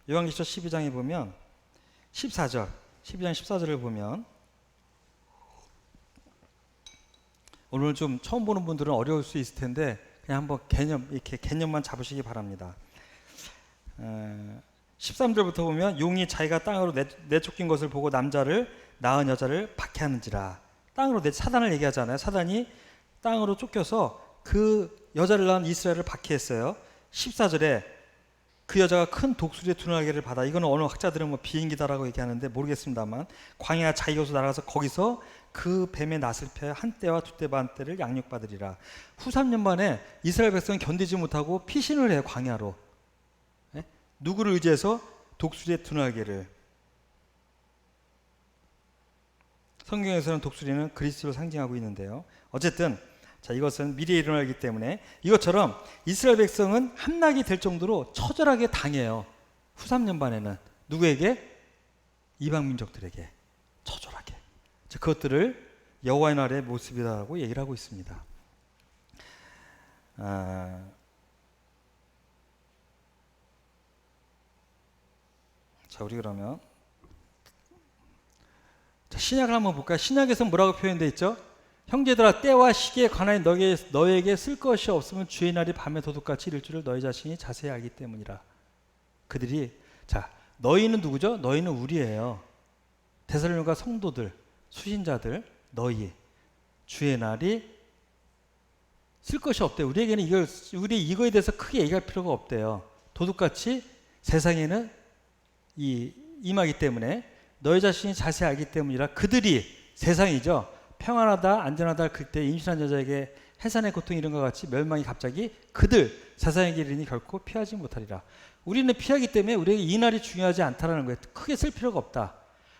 S1: 요한계시록 12장에 보면 14절 12장 14절을 보면 오늘 좀 처음 보는 분들은 어려울 수 있을 텐데 그냥 한번 개념만 잡으시기 바랍니다. 13절부터 보면 용이 자기가 땅으로 내쫓긴 것을 보고 남자를 낳은 여자를 박해하는지라. 땅으로 사단을 얘기하잖아요. 사단이 땅으로 쫓겨서 그 여자를 낳은 이스라엘을 박해했어요. 14절에 그 여자가 큰 독수리의 두나개를 받아. 이거는 어느 학자들은 뭐 비행기다라고 얘기하는데 모르겠습니다만 광야 자기 곳으로 날아가서 거기서 그 뱀의 낫을 펴 한 떼와 두 떼 반 떼를 양육받으리라. 후 3년 만에 이스라엘 백성은 견디지 못하고 피신을 해요. 광야로. 누구를 의지해서? 독수리의 두나개를. 성경에서는 독수리는 그리스도를 상징하고 있는데요. 어쨌든 자 이것은 미래에 일어나기 때문에 이것처럼 이스라엘 백성은 함락이 될 정도로 처절하게 당해요. 후 3년 반에는 누구에게? 이방 민족들에게 처절하게. 자, 그것들을 여호와의 날의 모습이라고 얘기를 하고 있습니다. 자, 우리 그러면 자, 신약을 한번 볼까요? 신약에서 뭐라고 표현되어 있죠? 형제들아 때와 시기에 관하여 너에게 쓸 것이 없으면 주의 날이 밤에 도둑같이 이를 줄을 너희 자신이 자세히 알기 때문이라. 그들이 자 너희는 누구죠? 너희는 우리예요. 데살로니가 성도들, 수신자들, 너희. 주의 날이 쓸 것이 없대요. 우리에게는 우리 이거에 대해서 크게 얘기할 필요가 없대요. 도둑같이 세상에는 임하기 때문에 너희 자신이 자세히 알기 때문이라 그들이 세상이죠. 평안하다 안전하다 그때 임신한 여자에게 해산의 고통 이런 것 같이 멸망이 갑자기 그들 세상에게 이르니 결코 피하지 못하리라. 우리는 피하기 때문에 우리에게 이 날이 중요하지 않다라는 거예요. 크게 쓸 필요가 없다.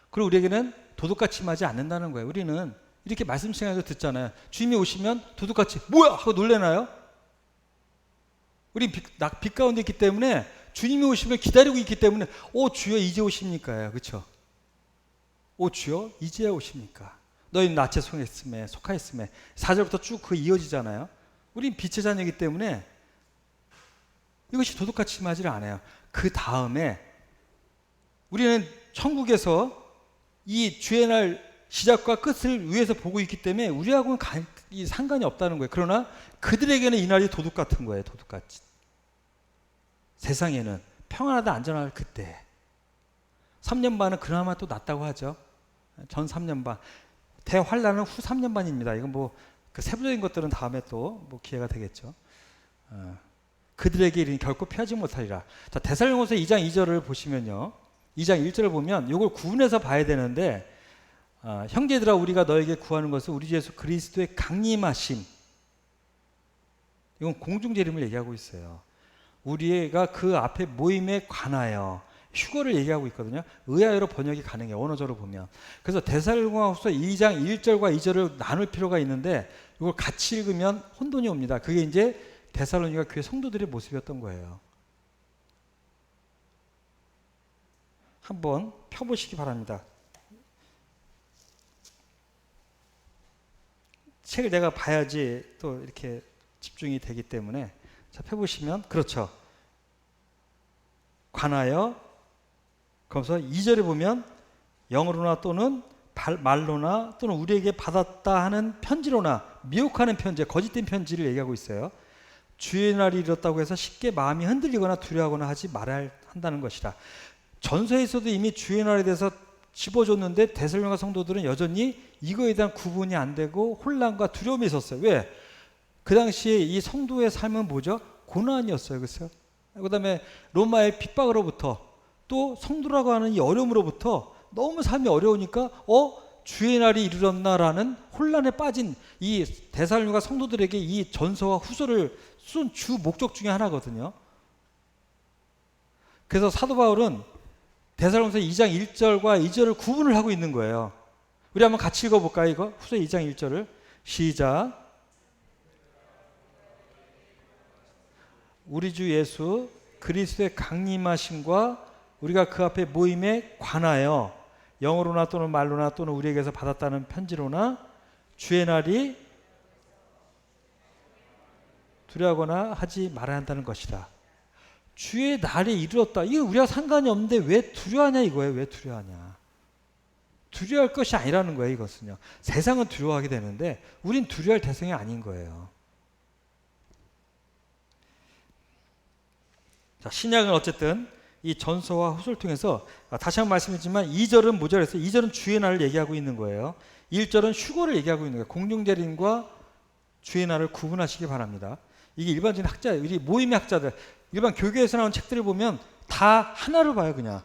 S1: 그리고 우리에게는 도둑같이 임하지 않는다는 거예요. 우리는 이렇게 말씀 시간에도 듣잖아요. 주님이 오시면 도둑같이 뭐야 하고 놀래나요? 우리 빛 가운데 있기 때문에 주님이 오시면 기다리고 있기 때문에 오 주여 이제 오십니까요? 그렇죠? 오 주여 이제 오십니까? 너희는 낯에 속하였음에 4절부터 쭉 그 이어지잖아요. 우린 빛의 자녀이기 때문에 이것이 도둑같이 임하지를 않아요. 그 다음에 우리는 천국에서 이 주의 날 시작과 끝을 위에서 보고 있기 때문에 우리하고는 상관이 없다는 거예요. 그러나 그들에게는 이 날이 도둑 같은 거예요. 도둑같이. 세상에는 평안하다 안전할 그때 3년 반은 그나마 또 낫다고 하죠. 전 3년 반. 대환란은 후 3년 반입니다. 이건 뭐 그 세부적인 것들은 다음에 또 뭐 기회가 되겠죠. 그들에게 이르니 결코 피하지 못하리라. 자, 데살로니가서 2장 2절을 보시면요. 2장 1절을 보면 이걸 구분해서 봐야 되는데 형제들아 우리가 너에게 구하는 것은 우리 주 예수 그리스도의 강림하심. 이건 공중재림을 얘기하고 있어요. 우리가 그 앞에 모임에 관하여 휴거를 얘기하고 있거든요. 의하여로 번역이 가능해요. 원어적으로 보면. 그래서 데살로니가후서 2장 1절과 2절을 나눌 필요가 있는데 이걸 같이 읽으면 혼돈이 옵니다. 그게 이제 데살로니가 교회 성도들의 모습이었던 거예요. 한번 펴보시기 바랍니다. 책을 내가 봐야지 또 이렇게 집중이 되기 때문에 자 펴보시면 그렇죠. 관하여 그러면서 2절에 보면 영어로나 또는 말로나 또는 우리에게 받았다 하는 편지로나 미혹하는 편지, 거짓된 편지를 얘기하고 있어요. 주의 날이 이렇다고 해서 쉽게 마음이 흔들리거나 두려워하거나 하지 말아야 한다는 것이라. 전서에서도 이미 주의 날에 대해서 집어줬는데 데살로니가 성도들은 여전히 이거에 대한 구분이 안 되고 혼란과 두려움이 있었어요. 왜? 그 당시에 이 성도의 삶은 뭐죠? 고난이었어요. 그렇죠? 그 다음에 로마의 핍박으로부터 또 성도라고 하는 이 어려움으로부터 너무 삶이 어려우니까 주의 날이 이르렀나라는 혼란에 빠진 이 데살로니가 성도들에게 이 전서와 후서를 쓴 주 목적 중에 하나거든요. 그래서 사도 바울은 데살로니가서 2장 1절과 2절을 구분을 하고 있는 거예요. 우리 한번 같이 읽어볼까요? 이거 후서 2장 1절을 시작. 우리 주 예수 그리스도의 강림하심과 우리가 그 앞에 모임에 관하여 영어로나 또는 말로나 또는 우리에게서 받았다는 편지로나 주의 날이 두려워하거나 하지 말아야 한다는 것이다. 주의 날이 이르렀다. 이거 우리가 상관이 없는데 왜 두려워하냐 이거예요. 왜 두려워하냐. 두려워할 것이 아니라는 거예요. 이것은요. 세상은 두려워하게 되는데 우린 두려워할 대상이 아닌 거예요. 자, 신약은 어쨌든 이 전서와 후서를 통해서 다시 한번 말씀드리지만 2절은 모자라서 2절은 주의 날을 얘기하고 있는 거예요. 1절은 휴거를 얘기하고 있는 거예요. 공중재림과 주의 날을 구분하시기 바랍니다. 이게 일반적인 학자, 우리 모임의 학자들, 일반 교계에서 나온 책들을 보면 다 하나로 봐요. 그냥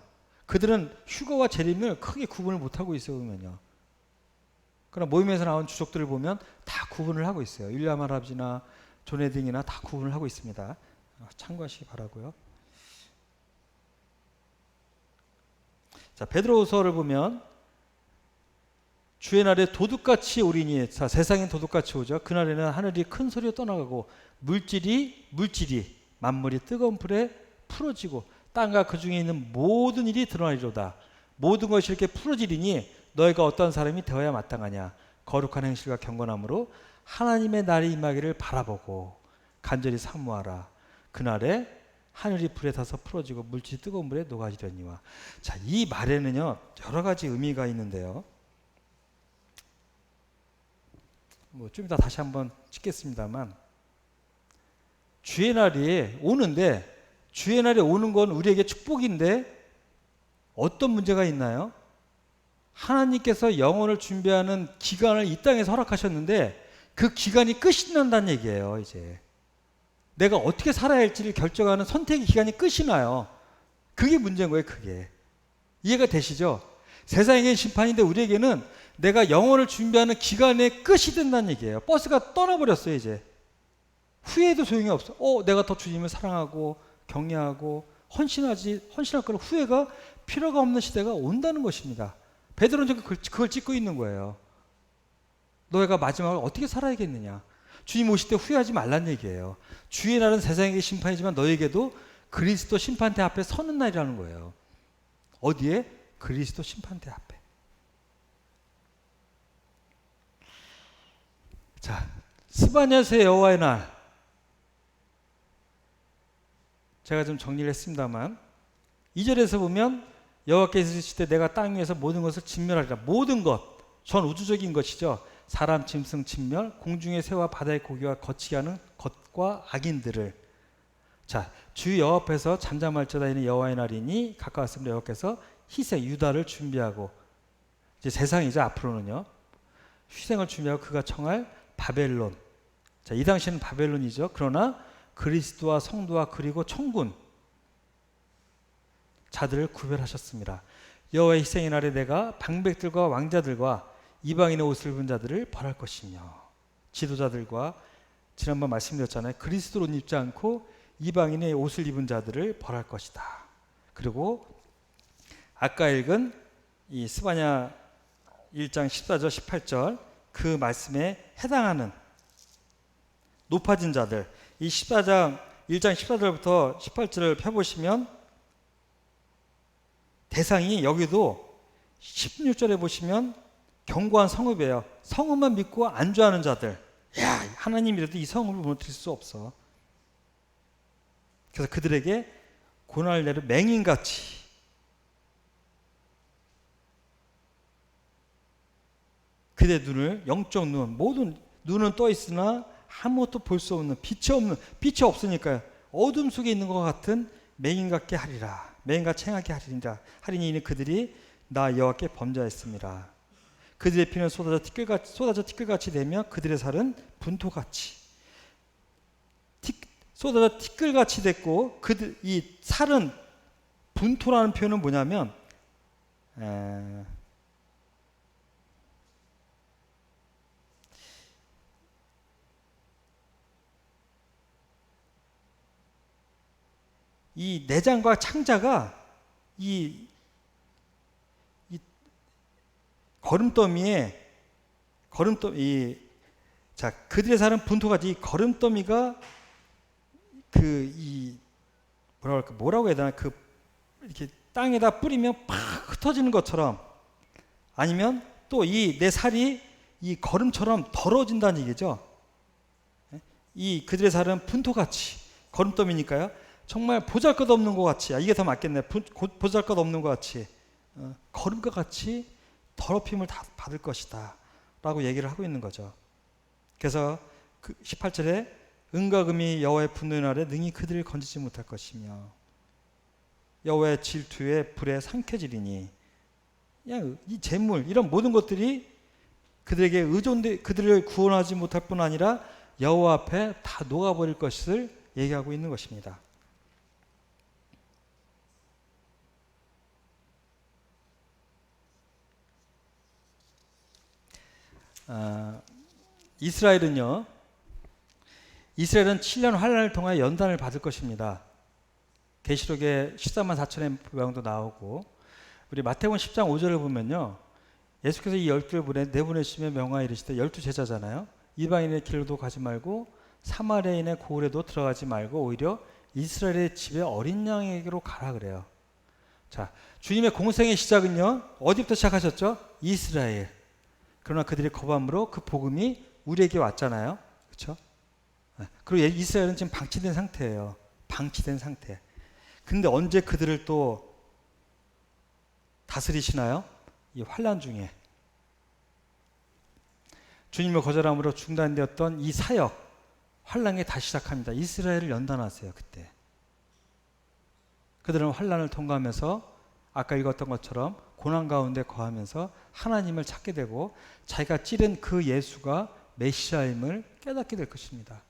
S1: 그들은 휴거와 재림을 크게 구분을 못하고 있어요. 보면요. 그러나 모임에서 나온 주석들을 보면 다 구분을 하고 있어요. 윌리엄 할아버지나 존 헤딩이나 다 구분을 하고 있습니다. 참고하시기 바라고요. 자, 베드로후서를 보면 주의 날에 도둑같이 오리니, 자, 세상엔 도둑같이 오죠. 그날에는 하늘이 큰 소리로 떠나가고 물질이 만물이 뜨거운 불에 풀어지고 땅과 그 중에 있는 모든 일이 드러나리로다. 모든 것이 이렇게 풀어지리니 너희가 어떤 사람이 되어야 마땅하냐. 거룩한 행실과 경건함으로 하나님의 날이 임하기를 바라보고 간절히 사모하라. 그날에 하늘이 불에 타서 풀어지고 물질이 뜨거운 물에 녹아지려니와. 자, 이 말에는요 여러 가지 의미가 있는데요. 뭐 좀 이따 다시 한번 찍겠습니다만, 주의 날이 오는데 주의 날이 오는 건 우리에게 축복인데 어떤 문제가 있나요? 하나님께서 영혼을 준비하는 기간을 이 땅에서 허락하셨는데 그 기간이 끝이 난다는 얘기예요. 이제 내가 어떻게 살아야 할지를 결정하는 선택의 기간이 끝이 나요. 그게 문제인 거예요. 그게 이해가 되시죠? 세상에게는 심판인데 우리에게는 내가 영혼을 준비하는 기간의 끝이 된다는 얘기예요. 버스가 떠나버렸어요. 이제 후회해도 소용이 없어. 내가 더 주님을 사랑하고 경외하고 헌신할 거는 후회가 필요가 없는 시대가 온다는 것입니다. 베드로는 지금 그걸 찍고 있는 거예요. 너희가 마지막을 어떻게 살아야겠느냐. 주님 오실 때 후회하지 말란 얘기예요. 주의 날은 세상에게 심판이지만 너에게도 그리스도 심판대 앞에 서는 날이라는 거예요. 어디에? 그리스도 심판대 앞에. 자, 스바냐서의 여호와의 날. 제가 좀 정리를 했습니다만 2절에서 보면 여호와께서 이르실 때 내가 땅 위에서 모든 것을 진멸하리라. 모든 것, 전 우주적인 것이죠. 사람, 짐승, 진멸, 공중의 새와 바다의 고기와 거치게 하는 것과 악인들을. 자, 주 여호와 앞에서 잠잠할지어다 이는 여호와의 날이니 가까웠으므로 여호와께서 희생, 유다를 준비하고 이제 세상이죠. 앞으로는요. 희생을 준비하고 그가 청할 바벨론. 자, 이 당시에는 바벨론이죠. 그러나 그리스도와 성도와 그리고 천군 자들을 구별하셨습니다. 여호와의 희생의 날에 내가 방백들과 왕자들과 이방인의 옷을 입은 자들을 벌할 것이며 지도자들과 지난번 말씀드렸잖아요. 그리스도로 입지 않고 이방인의 옷을 입은 자들을 벌할 것이다. 그리고 아까 읽은 이 스바냐 1장 14절 18절 그 말씀에 해당하는 높아진 자들, 이 14장 1장 14절부터 18절을 펴보시면 대상이 여기도 16절에 보시면 견고한 성읍이에요. 성읍만 믿고 안주하는 자들. 야, 하나님이라도 이 성읍을 무너뜨릴 수 없어. 그래서 그들에게 고난을 내려 맹인같이 그대 눈을 영적 눈, 모든 눈은 떠 있으나 아무것도 볼 수 없는 빛이 없으니까요. 어둠 속에 있는 것 같은 맹인 같게 하리라. 맹인같이 행하게 하리니 이는 그들이 나 여호와께 범죄하였습니다. 그들의 피는 쏟아져 티끌같이 되며 그들의 살은 분토같이 쏟아져 티끌같이 됐고 이 살은 분토라는 표현은 뭐냐면 이 내장과 창자가 이 자, 그들의 살은 분토같이 이 거름더미가 뭐라고 해야 되나 이렇게 땅에다 뿌리면 팍 흩어지는 것처럼 아니면 또 이 내 살이 이 거름처럼 더러워진다는 얘기죠. 이 그들의 살은 분토같이 거름더미니까요. 정말 보잘것없는 것 같이 이게 더 맞겠네. 보잘것없는 것 같이 거름과 같이 더럽힘을 다 받을 것이다 라고 얘기를 하고 있는 거죠. 그래서 18절에 은과 금이 여호와의 분노의 날에 능히 그들을 건지지 못할 것이며 여호와의 질투에 불에 삼켜지리니 그냥 이 재물 이런 모든 것들이 그들에게 그들을 구원하지 못할 뿐 아니라 여호와 앞에 다 녹아버릴 것을 얘기하고 있는 것입니다. 이스라엘은 7년 환란을 통해 연단을 받을 것입니다. 계시록에 14만 4천의 모양도 나오고 우리 마태복음 10장 5절을 보면요. 예수께서 이 12를 내보내시며 명하여 이르시되 12제자잖아요. 이방인의 길로도 가지 말고 사마리아인의 고을에도 들어가지 말고 오히려 이스라엘의 집에 어린 양에게로 가라 그래요. 자, 주님의 공생의 시작은요. 어디부터 시작하셨죠? 이스라엘. 그러나 그들이 거부함으로 그 복음이 우리에게 왔잖아요. 그렇죠? 그리고 이스라엘은 지금 방치된 상태예요. 방치된 상태. 근데 언제 그들을 또 다스리시나요? 이 환난 중에. 주님을 거절함으로 중단되었던 이 사역, 환난이 다시 시작합니다. 이스라엘을 연단하세요. 그때. 그들은 환난을 통과하면서 아까 읽었던 것처럼 고난 가운데 거하면서 하나님을 찾게 되고 자기가 찌른 그 예수가 메시아임을 깨닫게 될 것입니다.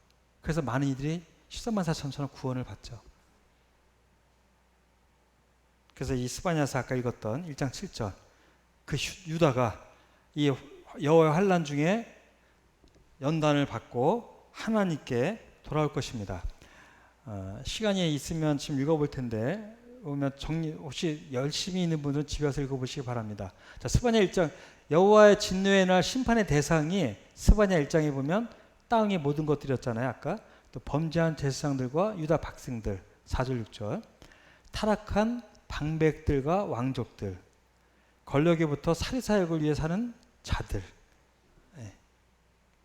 S1: 그래서 많은 이들이 13만 4천처럼 구원을 받죠. 그래서 이 스바냐서 아까 읽었던 1장 7절 그 유다가 이 여호와의 환난 중에 연단을 받고 하나님께 돌아올 것입니다. 시간이 있으면 지금 읽어볼 텐데 보면 혹시 열심히 있는 분들은 집에 와서 읽어보시기 바랍니다. 자, 스바냐 1장 여호와의 진노의 날 심판의 대상이 스바냐 1장에 보면 땅의 모든 것들이었잖아요. 아까 또 범죄한 제사장들과 유다 백성들 4절 6절 타락한 방백들과 왕족들 권력에부터 사리사욕을 위해 사는 자들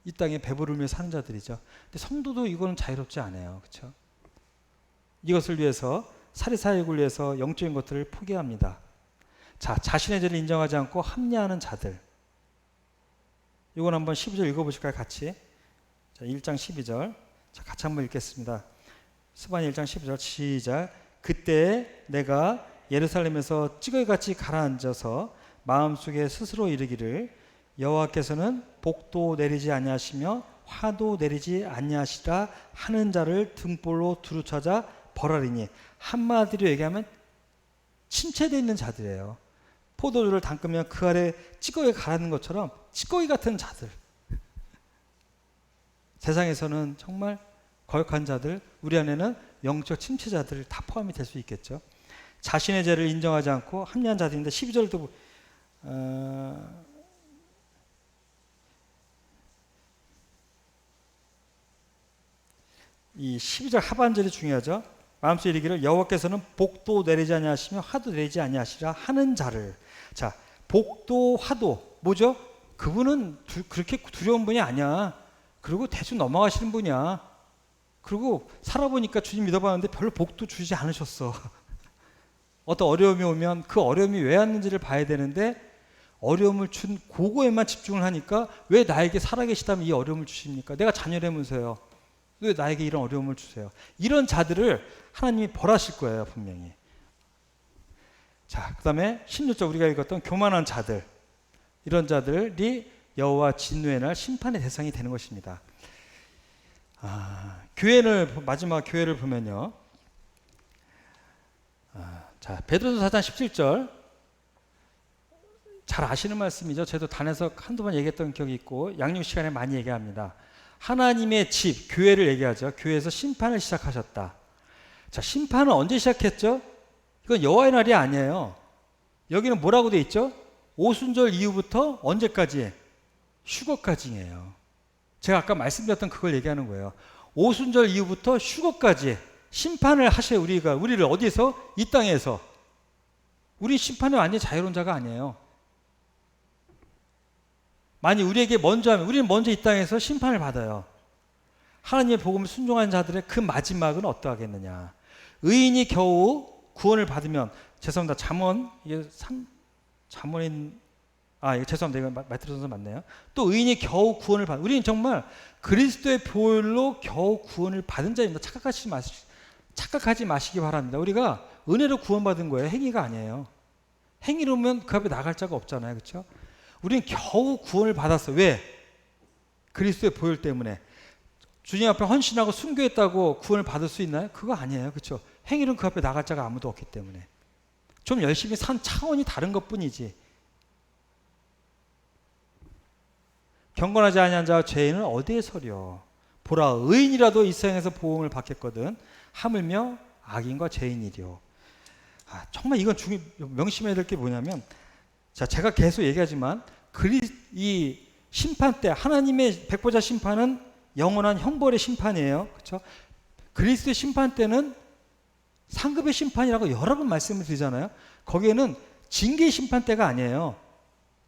S1: 이 땅에 배부를 위해 사는 자들이죠. 근데 성도도 이거는 자유롭지 않아요. 그렇죠? 이것을 위해서 사리사욕을 위해서 영적인 것들을 포기합니다. 자, 자신의 죄를 인정하지 않고 합리화하는 자들. 이건 한번 12절 읽어보실까요? 같이. 자, 1장 12절. 자, 같이 한번 읽겠습니다. 스바냐 1장 12절 시작. 그때 내가 예루살렘에서 찌꺼기같이 가라앉아서 마음속에 스스로 이르기를 여호와께서는 복도 내리지 아니하시며 화도 내리지 아니하시라 하는 자를 등불로 두루 찾아 벌하리니 한마디로 얘기하면 침체되어 있는 자들이에요. 포도주를 담그면 그 아래 찌꺼기가 가라앉는 것처럼 찌꺼기 같은 자들. 세상에서는 정말 거역한 자들, 우리 안에는 영적 침체자들 다 포함이 될 수 있겠죠. 자신의 죄를 인정하지 않고 합리한 자들인데 12절도 이 12절 하반절이 중요하죠. 마음속에 이르기를 여호와께서는 복도 내리지 아니하시며 화도 내리지 아니하시라 하는 자를. 자, 복도 화도 뭐죠? 그분은 그렇게 두려운 분이 아니야. 그리고 대충 넘어가시는 분이야. 그리고 살아보니까 주님 믿어봤는데 별로 복도 주지 않으셨어. 어떤 어려움이 오면 그 어려움이 왜 왔는지를 봐야 되는데 어려움을 준 그거에만 집중을 하니까 왜 나에게 살아계시다면 이 어려움을 주십니까? 내가 자녀라면서요. 왜 나에게 이런 어려움을 주세요? 이런 자들을 하나님이 벌하실 거예요, 분명히. 자, 그 다음에 16절 우리가 읽었던 교만한 자들. 이런 자들이 여호와 진노의 날 심판의 대상이 되는 것입니다. 마지막 교회를 보면요. 자, 베드로서 4장 17절 잘 아시는 말씀이죠. 저도 단에서 한두 번 얘기했던 기억이 있고 양육 시간에 많이 얘기합니다. 하나님의 집, 교회를 얘기하죠. 교회에서 심판을 시작하셨다. 자, 심판은 언제 시작했죠? 이건 여호와의 날이 아니에요. 여기는 뭐라고 돼 있죠? 오순절 이후부터 언제까지? 휴거까지예요. 제가 아까 말씀드렸던 그걸 얘기하는 거예요. 오순절 이후부터 휴거까지 심판을 하셔요. 우리를 어디서? 이 땅에서. 우리 심판은 완전히 자유로운 자가 아니에요. 만약 우리에게 먼저 하면 우리는 먼저 이 땅에서 심판을 받아요. 하나님의 복음을 순종한 자들의 그 마지막은 어떠하겠느냐. 의인이 겨우 구원을 받으면 죄송합니다. 이거 죄송합니다. 이거 말투선서 맞네요. 또 의인이 겨우 구원을 받. 우리는 정말 그리스도의 보혈로 겨우 구원을 받은 자입니다. 착각하지 마시기 바랍니다. 우리가 은혜로 구원받은 거예요. 행위가 아니에요. 행위로면 그 앞에 나갈 자가 없잖아요. 그렇죠? 우리는 겨우 구원을 받았어. 왜? 그리스도의 보혈 때문에. 주님 앞에 헌신하고 순교했다고 구원을 받을 수 있나요? 그거 아니에요. 그렇죠? 행위로는 그 앞에 나갈 자가 아무도 없기 때문에. 좀 열심히 산 차원이 다른 것뿐이지. 경건하지 아니한 자와 죄인은 어디에 서려? 보라, 의인이라도 이 세상에서 보응을 받겠거든. 하물며 악인과 죄인이려. 정말 이건 명심해야 될 게 뭐냐면, 자, 제가 계속 얘기하지만 이 심판 때 하나님의 백보자 심판은 영원한 형벌의 심판이에요. 그렇죠? 그리스도의 심판 때는 상급의 심판이라고 여러 번 말씀을 드리잖아요. 거기에는 징계의 심판 때가 아니에요.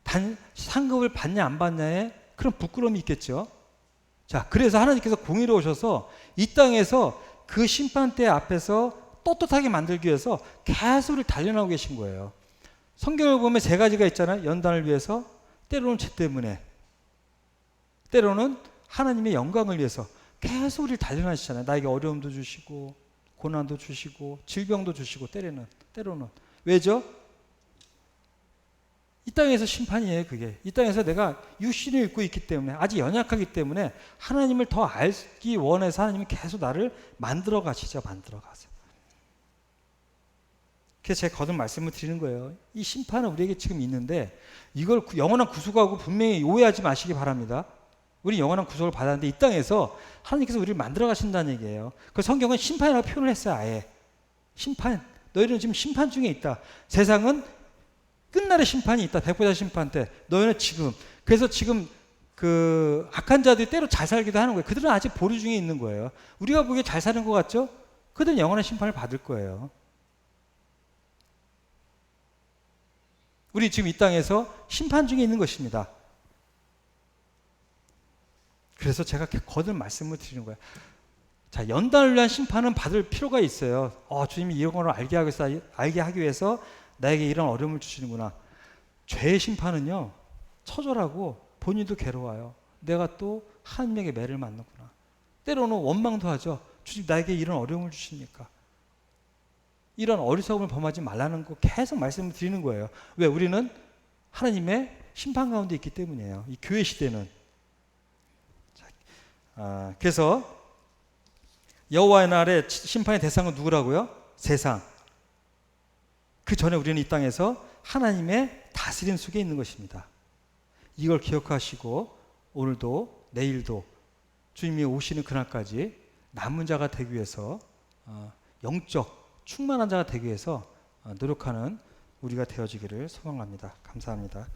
S1: 단 상급을 받냐 안 받냐에 그런 부끄러움이 있겠죠. 자, 그래서 하나님께서 공의로우셔서 이 땅에서 그 심판대 앞에서 떳떳하게 만들기 위해서 계속 달려나오고 계신 거예요. 성경을 보면 세 가지가 있잖아요. 연단을 위해서, 때로는 죄 때문에, 때로는 하나님의 영광을 위해서 계속 우리를 달려나시잖아요. 나에게 어려움도 주시고 고난도 주시고 질병도 주시고 때로는. 왜죠? 이 땅에서 심판이에요. 그게 이 땅에서 내가 육신을 입고 있기 때문에 아직 연약하기 때문에 하나님을 더 알기 원해서 하나님은 계속 나를 만들어 가시죠. 만들어 가세요. 그래서 제가 거듭 말씀을 드리는 거예요. 이 심판은 우리에게 지금 있는데 이걸 영원한 구속하고 분명히 오해하지 마시기 바랍니다. 우리 영원한 구속을 받았는데 이 땅에서 하나님께서 우리를 만들어 가신다는 얘기예요. 그 성경은 심판이라고 표현을 했어요. 아예 심판. 너희는 지금 심판 중에 있다. 세상은 끝날의 심판이 있다. 백보자 심판 때. 너희는 지금. 그래서 지금 그 악한 자들이 때로 잘 살기도 하는 거예요. 그들은 아직 보류 중에 있는 거예요. 우리가 보기에 잘 사는 것 같죠? 그들은 영원한 심판을 받을 거예요. 우리 지금 이 땅에서 심판 중에 있는 것입니다. 그래서 제가 거듭 말씀을 드리는 거예요. 자, 연단을 위한 심판은 받을 필요가 있어요. 주님이 이런 걸 알게 하기 위해서 나에게 이런 어려움을 주시는구나. 죄의 심판은요, 처절하고 본인도 괴로워요. 내가 또 하나님에게 매를 맞는구나. 때로는 원망도 하죠. 주님 나에게 이런 어려움을 주십니까? 이런 어리석음을 범하지 말라는 거 계속 말씀을 드리는 거예요. 왜? 우리는 하나님의 심판 가운데 있기 때문이에요. 이 교회 시대는. 그래서 여호와의 날에 심판의 대상은 누구라고요? 세상. 그 전에 우리는 이 땅에서 하나님의 다스림 속에 있는 것입니다. 이걸 기억하시고 오늘도 내일도 주님이 오시는 그날까지 남은 자가 되기 위해서 영적 충만한 자가 되기 위해서 노력하는 우리가 되어지기를 소망합니다. 감사합니다.